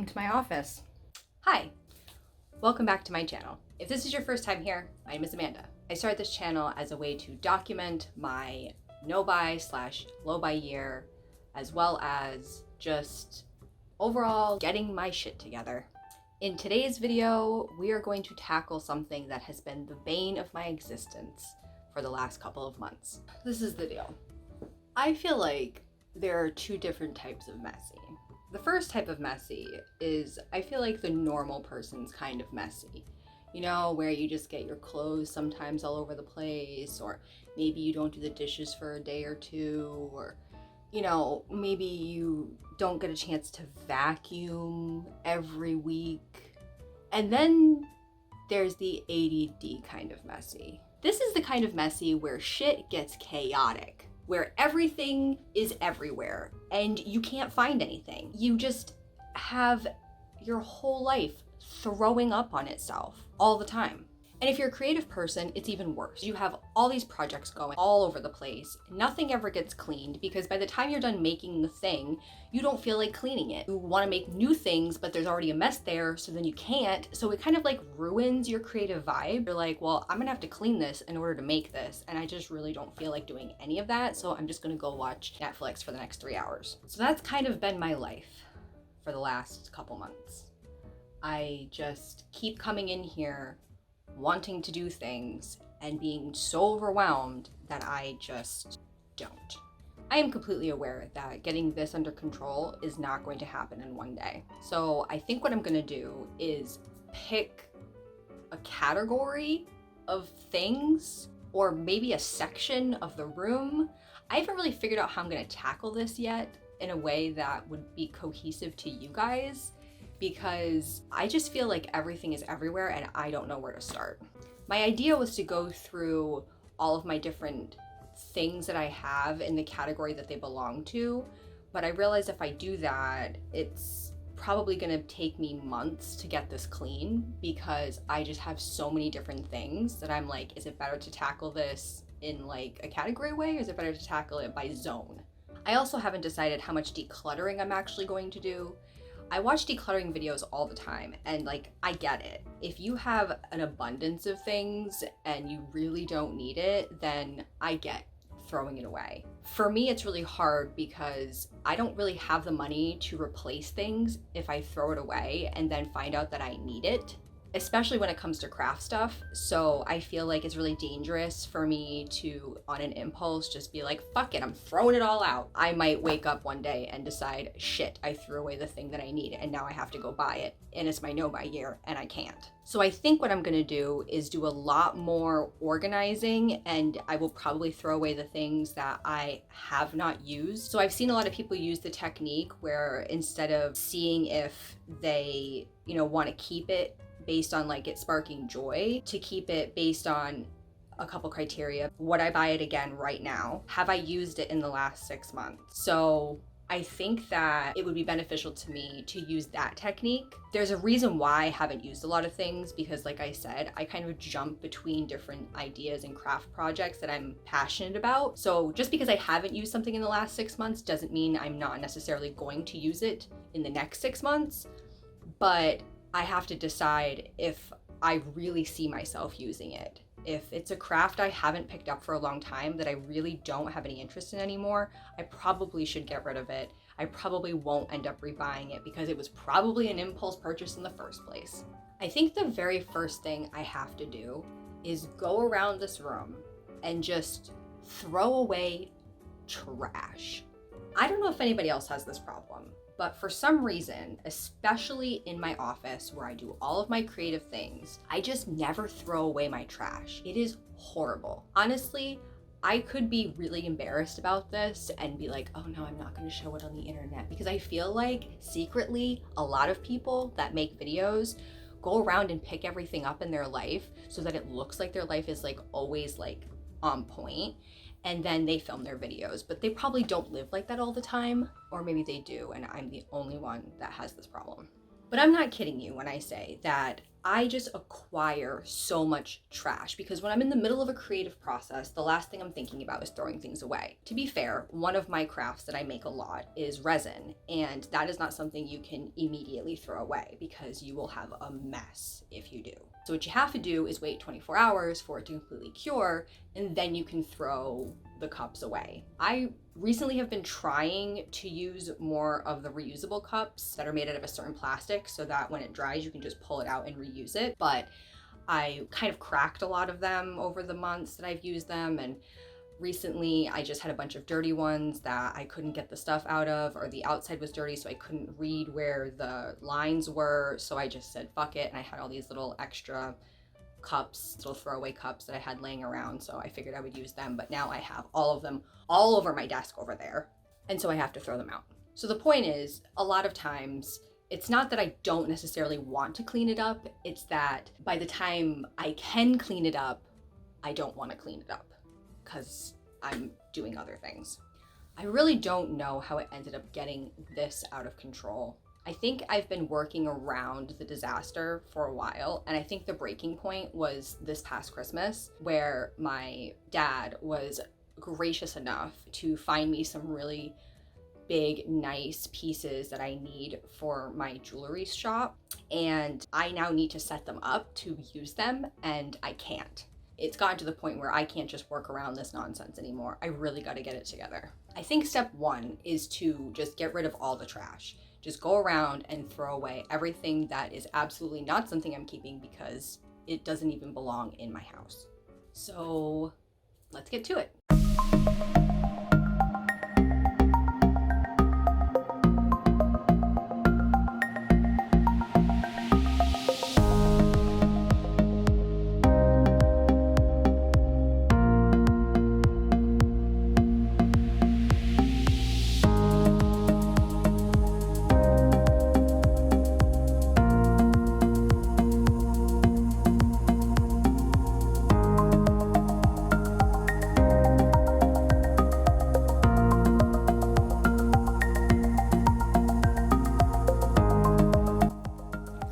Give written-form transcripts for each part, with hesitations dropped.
to my office. Hi, welcome back to my channel. If this is your first time here, my name is Amanda. I started this channel as a way to document my no-buy / low-buy year, as well as just overall getting my shit together. In today's video, we are going to tackle something that has been the bane of my existence for the last couple of months. This is the deal. I feel like there are two different types of messy. The first type of messy is, I feel like, the normal person's kind of messy. You know, where you just get your clothes sometimes all over the place, or maybe you don't do the dishes for a day or two, or, you know, maybe you don't get a chance to vacuum every week. And then there's the ADD kind of messy. This is the kind of messy where shit gets chaotic, where everything is everywhere and you can't find anything. You just have your whole life throwing up on itself all the time. And if you're a creative person, it's even worse. You have all these projects going all over the place. Nothing ever gets cleaned because by the time you're done making the thing, you don't feel like cleaning it. You want to make new things, but there's already a mess there, so then you can't. So it kind of like ruins your creative vibe. You're like, well, I'm gonna have to clean this in order to make this. And I just really don't feel like doing any of that. So I'm just gonna go watch Netflix for the next 3 hours. So that's kind of been my life for the last couple months. I just keep coming in here wanting to do things and being so overwhelmed that I just don't. I am completely aware that getting this under control is not going to happen in one day. So I think what I'm gonna do is pick a category of things, or maybe a section of the room. I haven't really figured out how I'm gonna tackle this yet in a way that would be cohesive to you guys, because I just feel like everything is everywhere and I don't know where to start. My idea was to go through all of my different things that I have in the category that they belong to, but I realized if I do that, it's probably gonna take me months to get this clean because I just have so many different things that I'm like, is it better to tackle this in like a category way, or is it better to tackle it by zone? I also haven't decided how much decluttering I'm actually going to do. I watch decluttering videos all the time and like, I get it. If you have an abundance of things and you really don't need it, then I get throwing it away. For me, it's really hard because I don't really have the money to replace things if I throw it away and then find out that I need it, especially when it comes to craft stuff. So I feel like it's really dangerous for me to, on an impulse, just be like, fuck it, I'm throwing it all out. I might wake up one day and decide, shit, I threw away the thing that I need and now I have to go buy it. And it's my no-buy year and I can't. So I think what I'm gonna do is do a lot more organizing, and I will probably throw away the things that I have not used. So I've seen a lot of people use the technique where instead of seeing if they, you know, wanna keep it based on like it sparking joy, to keep it based on a couple criteria. Would I buy it again right now? Have I used it in the last 6 months? So I think that it would be beneficial to me to use that technique. There's a reason why I haven't used a lot of things, because like I said, I kind of jump between different ideas and craft projects that I'm passionate about. So just because I haven't used something in the last 6 months doesn't mean I'm not necessarily going to use it in the next 6 months, but I have to decide if I really see myself using it. If it's a craft I haven't picked up for a long time that I really don't have any interest in anymore, I probably should get rid of it. I probably won't end up rebuying it because it was probably an impulse purchase in the first place. I think the very first thing I have to do is go around this room and just throw away trash. I don't know if anybody else has this problem, but for some reason, especially in my office where I do all of my creative things, I just never throw away my trash. It is horrible. Honestly, I could be really embarrassed about this and be like, oh no, I'm not gonna show it on the internet, because I feel like secretly a lot of people that make videos go around and pick everything up in their life so that it looks like their life is like always like on point. And then they film their videos, but they probably don't live like that all the time, or maybe they do and I'm the only one that has this problem. But I'm not kidding you when I say that I just acquire so much trash because when I'm in the middle of a creative process, the last thing I'm thinking about is throwing things away. To be fair, one of my crafts that I make a lot is resin, and that is not something you can immediately throw away because you will have a mess if you do. So what you have to do is wait 24 hours for it to completely cure, and then you can throw the cups away. I recently have been trying to use more of the reusable cups that are made out of a certain plastic so that when it dries you can just pull it out and reuse it, but I kind of cracked a lot of them over the months that I've used them, and recently I just had a bunch of dirty ones that I couldn't get the stuff out of, or the outside was dirty so I couldn't read where the lines were, so I just said fuck it, and I had all these little extra cups, little throwaway cups that I had laying around, so I figured I would use them, but now I have all of them all over my desk over there, and so I have to throw them out. So the point is, a lot of times it's not that I don't necessarily want to clean it up, it's that by the time I can clean it up, I don't want to clean it up because I'm doing other things. I really don't know how it ended up getting this out of control. I think I've been working around the disaster for a while, and I think the breaking point was this past Christmas, where my dad was gracious enough to find me some really big, nice pieces that I need for my jewelry shop, and I now need to set them up to use them, and I can't. It's gotten to the point where I can't just work around this nonsense anymore. I really got to get it together. I think step one is to just get rid of all the trash. Just go around and throw away everything that is absolutely not something I'm keeping because it doesn't even belong in my house. So let's get to it.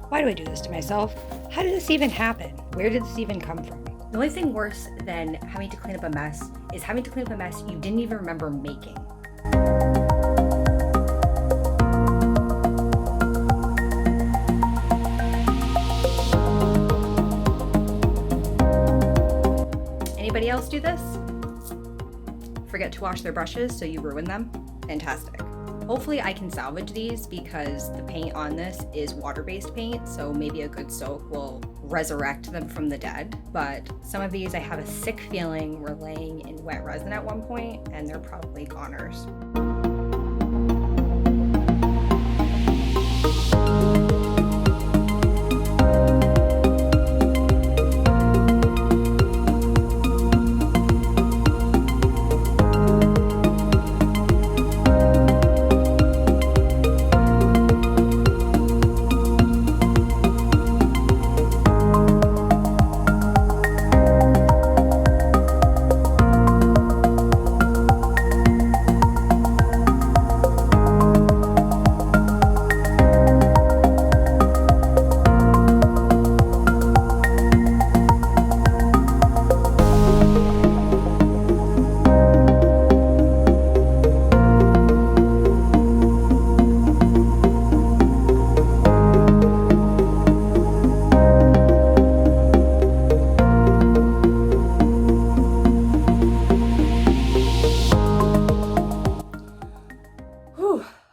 Why do I do this to myself? How did this even happen? Where did this even come from? The only thing worse than having to clean up a mess is having to clean up a mess you didn't even remember making. Anybody else do this? Forget to wash their brushes so you ruin them? Fantastic. Hopefully I can salvage these because the paint on this is water-based paint, so maybe a good soak will resurrect them from the dead. But some of these I have a sick feeling were laying in wet resin at one point, and they're probably goners.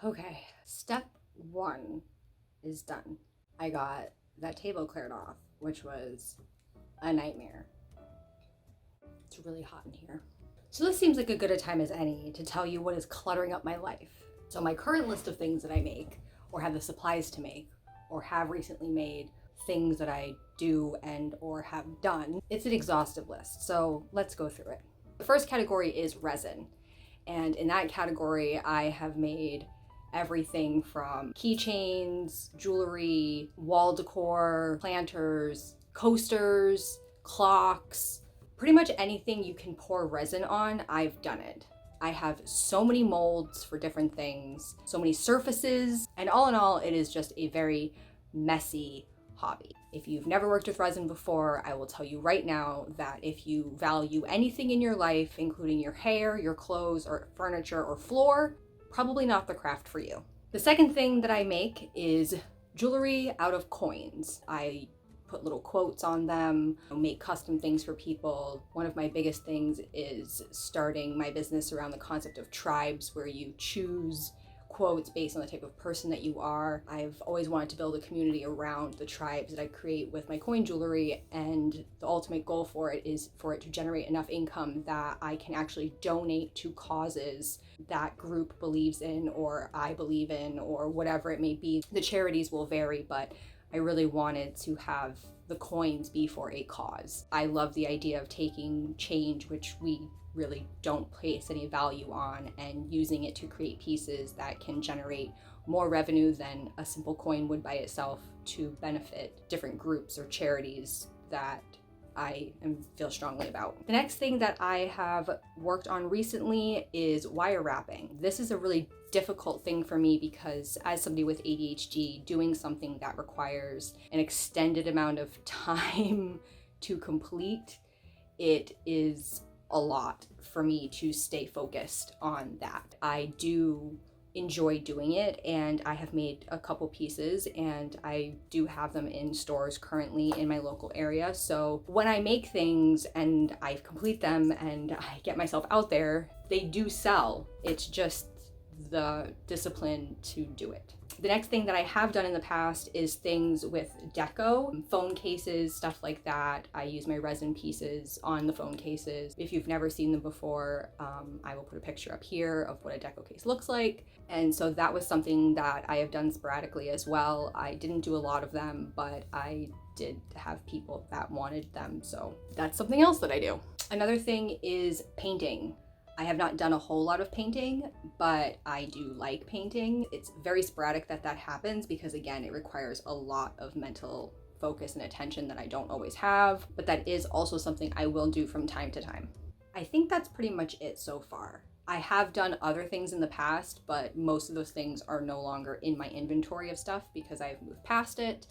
Okay, step one is done. I got that table cleared off, which was a nightmare. It's really hot in here. So this seems like a good a time as any to tell you what is cluttering up my life. So my current list of things that I make, or have the supplies to make, or have recently made, things that I do and or have done, it's an exhaustive list. So let's go through it. The first category is resin. And in that category, I have made everything from keychains, jewelry, wall decor, planters, coasters, clocks, pretty much anything you can pour resin on, I've done it. I have so many molds for different things, so many surfaces, and all in all, it is just a very messy hobby. If you've never worked with resin before, I will tell you right now that if you value anything in your life, including your hair, your clothes, or furniture, or floor, probably not the craft for you. The second thing that I make is jewelry out of coins. I put little quotes on them, make custom things for people. One of my biggest things is starting my business around the concept of tribes, where you choose quotes based on the type of person that you are. I've always wanted to build a community around the tribes that I create with my coin jewelry, and the ultimate goal for it is for it to generate enough income that I can actually donate to causes that group believes in, or I believe in, or whatever it may be. The charities will vary, but I really wanted to have the coins be for a cause. I love the idea of taking change, which we really don't place any value on, and using it to create pieces that can generate more revenue than a simple coin would by itself to benefit different groups or charities that I feel strongly about. The next thing that I have worked on recently is wire wrapping. This is a really difficult thing for me because as somebody with ADHD, doing something that requires an extended amount of time to complete, it is a lot for me to stay focused on that. I do enjoy doing it, and I have made a couple pieces, and I do have them in stores currently in my local area. So when I make things and I complete them and I get myself out there, they do sell. It's just the discipline to do it. The next thing that I have done in the past is things with deco, phone cases, stuff like that. I use my resin pieces on the phone cases. If you've never seen them before, I will put a picture up here of what a deco case looks like. And so that was something that I have done sporadically as well. I didn't do a lot of them, but I did have people that wanted them. So that's something else that I do. Another thing is painting. I have not done a whole lot of painting, but I do like painting. It's very sporadic that happens because, again, it requires a lot of mental focus and attention that I don't always have, but that is also something I will do from time to time. I think that's pretty much it so far. I have done other things in the past, but most of those things are no longer in my inventory of stuff because I've moved past it,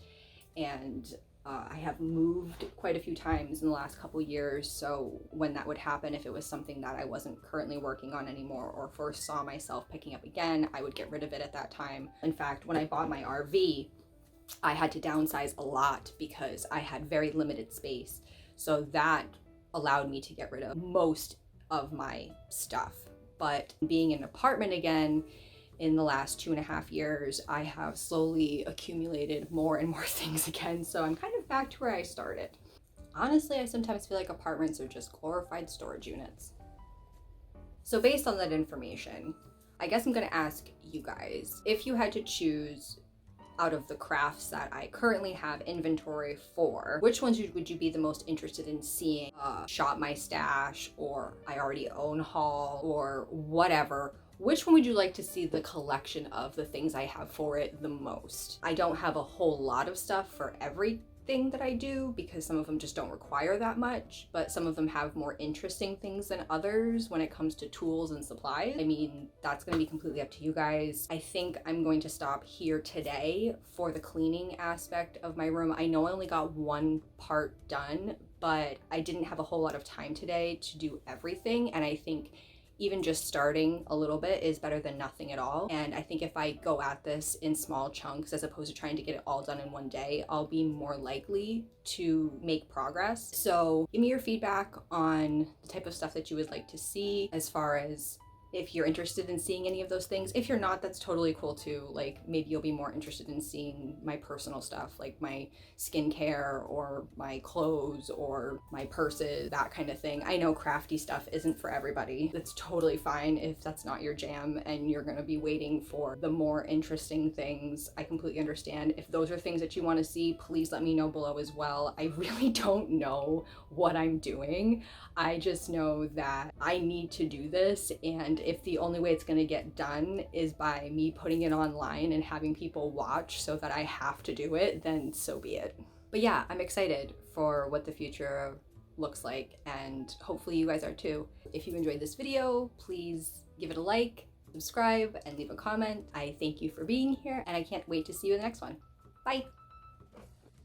and I have moved quite a few times in the last couple years, so when that would happen, if it was something that I wasn't currently working on anymore or first saw myself picking up again, I would get rid of it at that time. In fact, when I bought my RV, I had to downsize a lot because I had very limited space, so that allowed me to get rid of most of my stuff. But being in an apartment again, in the last 2.5 years, I have slowly accumulated more and more things again, so I'm kind of back to where I started. Honestly, I sometimes feel like apartments are just glorified storage units. So based on that information, I guess I'm gonna ask you guys, if you had to choose out of the crafts that I currently have inventory for, which ones would you be the most interested in seeing? Shop My Stash, or I Already Own haul, or whatever. Which one would you like to see the collection of the things I have for it the most? I don't have a whole lot of stuff for everything that I do because some of them just don't require that much, but some of them have more interesting things than others when it comes to tools and supplies. I mean, that's gonna be completely up to you guys. I think I'm going to stop here today for the cleaning aspect of my room. I know I only got one part done, but I didn't have a whole lot of time today to do everything, and I think even just starting a little bit is better than nothing at all. And I think if I go at this in small chunks as opposed to trying to get it all done in one day, I'll be more likely to make progress. So give me your feedback on the type of stuff that you would like to see, as far as if you're interested in seeing any of those things. If you're not, that's totally cool too. Like, maybe you'll be more interested in seeing my personal stuff, like my skincare or my clothes or my purses, that kind of thing. I know crafty stuff isn't for everybody. That's totally fine if that's not your jam and you're gonna be waiting for the more interesting things. I completely understand. If those are things that you want to see, please let me know below as well. I really don't know what I'm doing. I just know that I need to do this, and if the only way it's going to get done is by me putting it online and having people watch so that I have to do it, then so be it. But yeah, I'm excited for what the future looks like, and hopefully you guys are too. If you enjoyed this video, please give it a like, subscribe, and leave a comment. I thank you for being here, and I can't wait to see you in the next one. Bye!